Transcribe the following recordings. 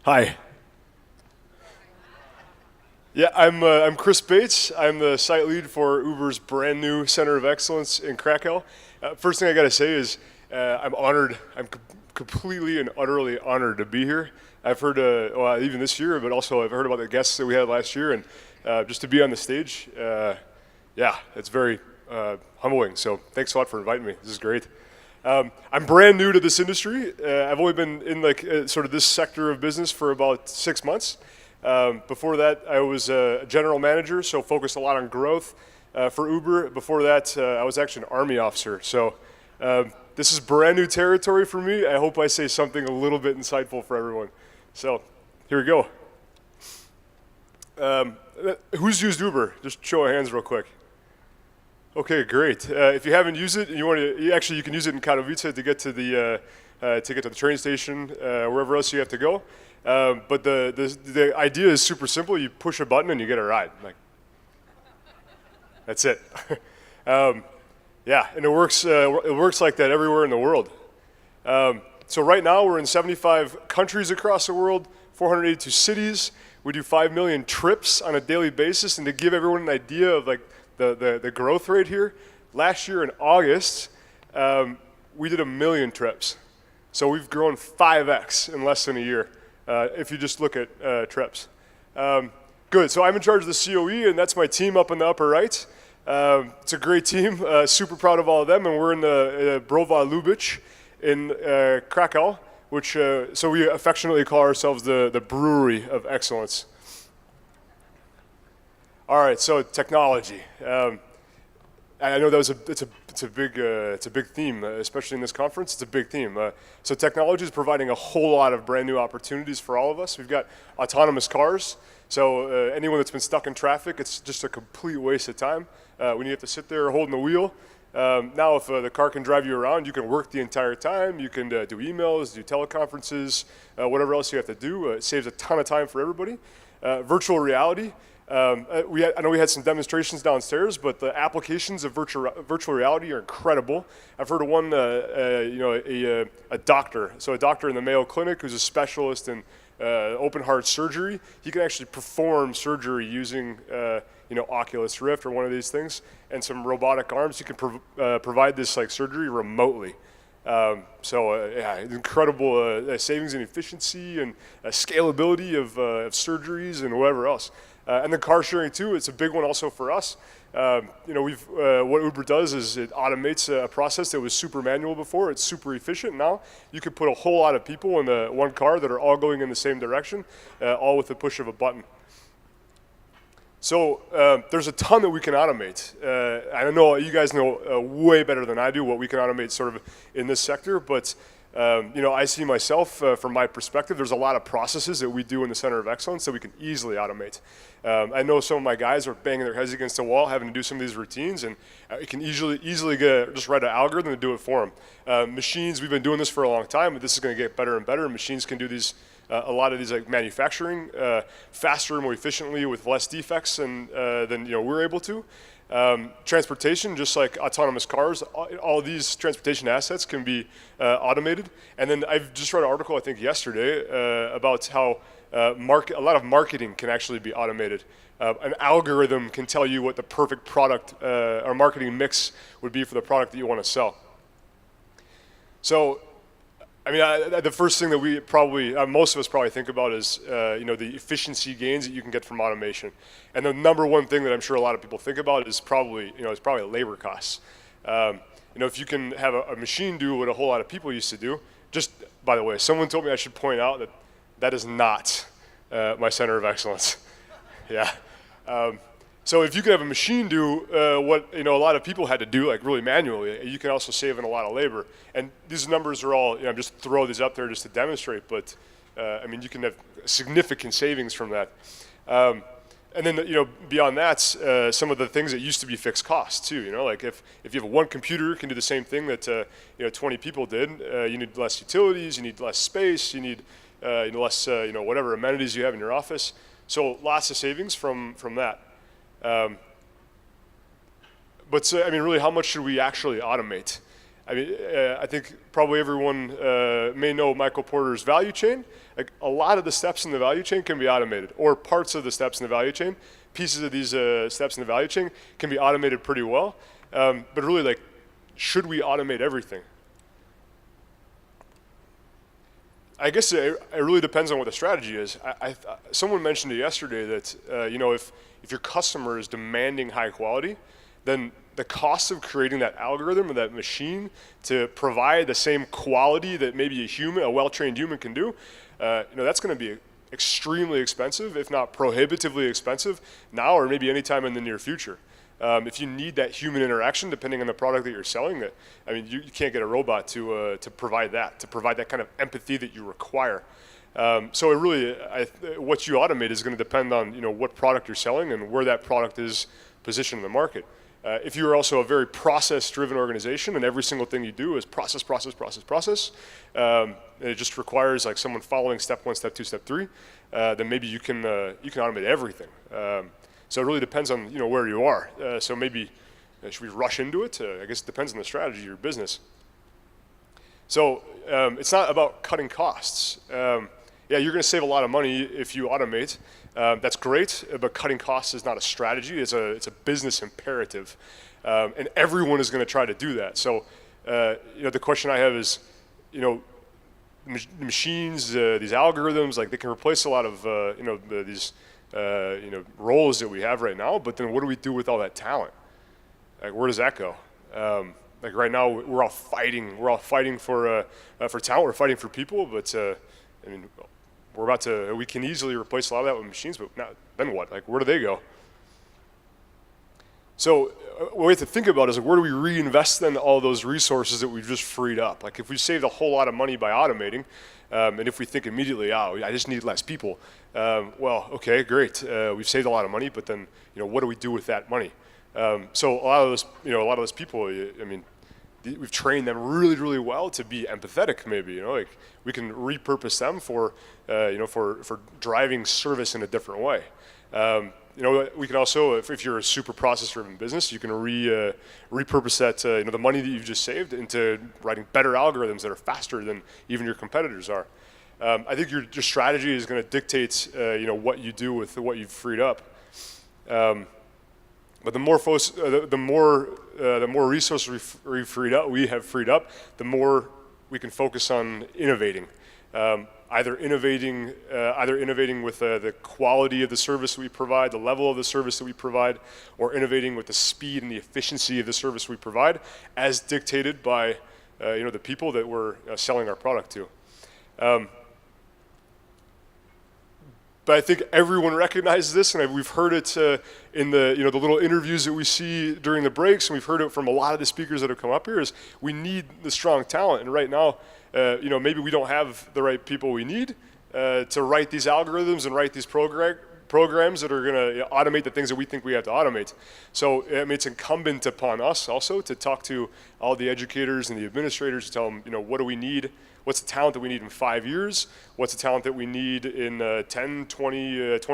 Hi. Yeah, I'm Chris Bates. I'm the site lead for Uber's brand new Center of Excellence in Krakow. First thing I got to say is I'm honored. I'm completely and utterly honored to be here. I've heard, well, even this year, but also I've heard about the guests that we had last year, and just to be on the stage, yeah, it's very humbling. So thanks a lot for inviting me. This is great. I'm brand new to this industry. I've only been in sort of this sector of business for about 6 months. Before that, I was a general manager, so focused a lot on growth for Uber. Before that, I was actually an Army officer. So this is brand new territory for me. I hope I say something a little bit insightful for everyone. So here we go. Who's used Uber? Just show of hands real quick. Okay, great. If you haven't used it, and you want to, actually, you can use it in Katowice to get to the train station, wherever else you have to go. But the idea is super simple. You push a button and you get a ride. Like, that's it. Yeah, and it works like that everywhere in the world. So right now we're in 75 countries across the world, 482 cities. We do 5 million trips on a daily basis, and to give everyone an idea of like the growth rate here, last year in August, we did 1 million trips. So we've grown 5x in less than a year, if you just look at trips. Good, so I'm in charge of the COE, and that's my team up in the upper right. It's a great team, super proud of all of them, and we're in the Browar Lubicz in Krakow, which, so we affectionately call ourselves the brewery of excellence. All right, so technology. I know that it's a big theme, especially in this conference. It's a big theme. So technology is providing a whole lot of brand new opportunities for all of us. We've got autonomous cars. So anyone that's been stuck in traffic, it's just a complete waste of time when you have to sit there holding the wheel. Now, if the car can drive you around, you can work the entire time. You can do emails, do teleconferences, whatever else you have to do. It saves a ton of time for everybody. Virtual reality. I know we had some demonstrations downstairs, but the applications of virtual reality are incredible. I've heard of one, a doctor. So a doctor in the Mayo Clinic who's a specialist in open heart surgery. He can actually perform surgery using Oculus Rift or one of these things, and some robotic arms. You can provide this like surgery remotely. Yeah, incredible savings in efficiency and scalability of surgeries and whatever else. And then car sharing too, it's a big one also for us. What Uber does is it automates a process that was super manual before. It's super efficient now. You could put a whole lot of people in the one car that are all going in the same direction, all with the push of a button. So there's a ton that we can automate. I know you guys know way better than I do what we can automate sort of in this sector, but I see myself from my perspective, there's a lot of processes that we do in the Center of Excellence that we can easily automate. I know some of my guys are banging their heads against the wall having to do some of these routines, and it can easily just write an algorithm to do it for them. Machines, we've been doing this for a long time, but this is going to get better and better. Machines can do these a lot of these like manufacturing faster, more efficiently with less defects than we're able to. Transportation, just like autonomous cars, all of these transportation assets can be automated. And then I've just read an article, I think yesterday, about how a lot of marketing can actually be automated. An algorithm can tell you what the perfect product or marketing mix would be for the product that you want to sell. So, I mean, the first thing that we probably, most of us probably think about is, the efficiency gains that you can get from automation. And the number one thing that I'm sure a lot of people think about is probably labor costs. If you can have a machine do what a whole lot of people used to do, just, by the way, someone told me I should point out that is not my Center of Excellence. Yeah. So if you can have a machine do what a lot of people had to do, like really manually, you can also save in a lot of labor. And these numbers are all, just throw these up there just to demonstrate, but you can have significant savings from that. And then beyond that, some of the things that used to be fixed costs too. Like if you have one computer can do the same thing that 20 people did, you need less utilities, you need less space, you need less whatever amenities you have in your office. So lots of savings from that. But really, how much should we actually automate? I mean, I think probably everyone may know Michael Porter's value chain. Like a lot of the steps in the value chain can be automated, or parts of the steps in the value chain, pieces of these steps in the value chain can be automated pretty well. But really, like, should we automate everything? I guess it really depends on what the strategy is. Someone mentioned it yesterday that if your customer is demanding high quality, then the cost of creating that algorithm or that machine to provide the same quality that maybe a well-trained human can do, that's going to be extremely expensive, if not prohibitively expensive, now or maybe anytime in the near future. If you need that human interaction, depending on the product that you're selling, you can't get a robot to provide that kind of empathy that you require. So it really, what you automate is going to depend on what product you're selling and where that product is positioned in the market. If you're also a very process-driven organization and every single thing you do is process, and it just requires like someone following step 1, step 2, step 3, then maybe you can automate everything. So it really depends on where you are. So maybe should we rush into it? I guess it depends on the strategy of your business. So it's not about cutting costs. Yeah, you're going to save a lot of money if you automate. That's great, but cutting costs is not a strategy. It's a business imperative, and everyone is going to try to do that. So the question I have is, machines, these algorithms, like they can replace a lot of these roles that we have right now. But then what do we do with all that talent? Like, where does that go? Like right now, we're all fighting for talent. We're fighting for people, but we can easily replace a lot of that with machines, but then what? Like, where do they go? So what we have to think about is, like, where do we reinvest then all those resources that we've just freed up? Like, if we saved a whole lot of money by automating, and if we think immediately, I just need less people. Well, okay, great. We've saved a lot of money, but then, what do we do with that money? So a lot of those people, we've trained them really, really well to be empathetic. Maybe like we can repurpose them for driving service in a different way. We can also, if you're a super process-driven business, you can repurpose that the money that you've just saved into writing better algorithms that are faster than even your competitors are. I think your strategy is going to dictate what you do with what you've freed up. But the more resources we have freed up, the more we can focus on innovating. Either innovating with the quality of the service that we provide, the level of the service that we provide, or innovating with the speed and the efficiency of the service we provide, as dictated by the people that we're selling our product to. But I think everyone recognizes this, and we've heard it in the the little interviews that we see during the breaks, and we've heard it from a lot of the speakers that have come up here. Is we need the strong talent, and right now, maybe we don't have the right people we need to write these algorithms and write these programs that are going to automate the things that we think we have to automate. So it's incumbent upon us also to talk to all the educators and the administrators to tell them, what do we need? What's the talent that we need in 5 years? What's the talent that we need in 10, 20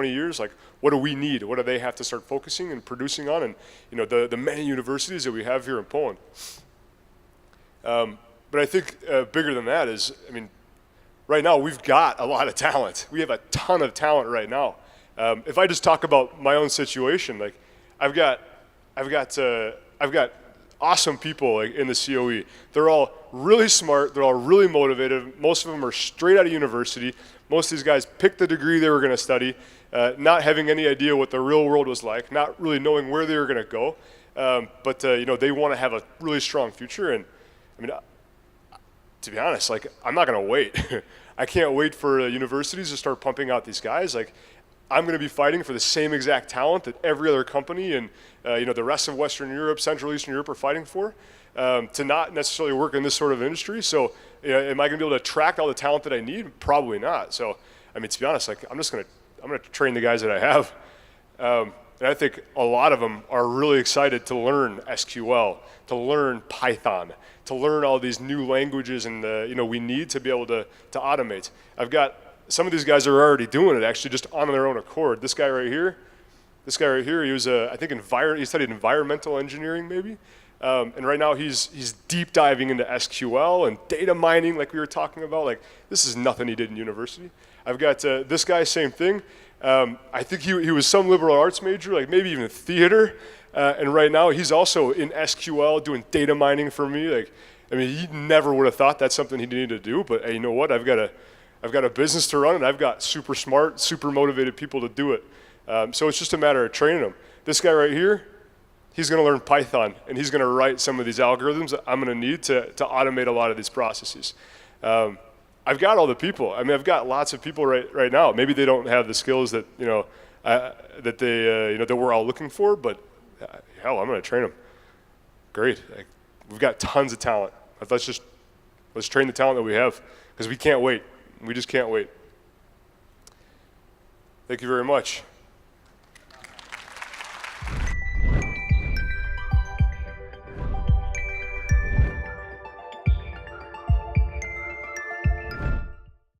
years? Like, what do we need? What do they have to start focusing and producing on? And, the many universities that we have here in Poland. But I think bigger than that is, right now we've got a lot of talent. We have a ton of talent right now. If I just talk about my own situation, like I've got awesome people in the COE. They're all really smart. They're all really motivated. Most of them are straight out of university. Most of these guys picked the degree they were going to study, not having any idea what the real world was like, not really knowing where they were going to go. But they want to have a really strong future. And to be honest, like, I'm not going to wait. I can't wait for universities to start pumping out these guys. Like, I'm going to be fighting for the same exact talent that every other company and the rest of Western Europe, Central Eastern Europe are fighting for, to not necessarily work in this sort of industry. So, am I going to be able to attract all the talent that I need? Probably not. So, to be honest, like, I'm going to train the guys that I have, and I think a lot of them are really excited to learn SQL, to learn Python, to learn all these new languages, and we need to be able to automate. I've got some of these guys are already doing it, actually, just on their own accord. This guy right here, he was, I think, he studied environmental engineering, maybe. And right now he's deep diving into SQL and data mining like we were talking about. Like, this is nothing he did in university. I've got this guy, same thing. I think he was some liberal arts major, like maybe even theater. And right now he's also in SQL doing data mining for me. Like, I mean, he never would have thought that's something he needed to do, but hey, you know what? I've got a business to run, and I've got super smart, super motivated people to do it. So it's just a matter of training them. This guy right here, he's going to learn Python, and he's going to write some of these algorithms that I'm going to need to automate a lot of these processes. I've got all the people. I mean, I've got lots of people right now. Maybe they don't have the skills that that we're all looking for, but hell, I'm going to train them. Great. We've got tons of talent. Let's train the talent that we have, because we can't wait. We just can't wait. Thank you very much.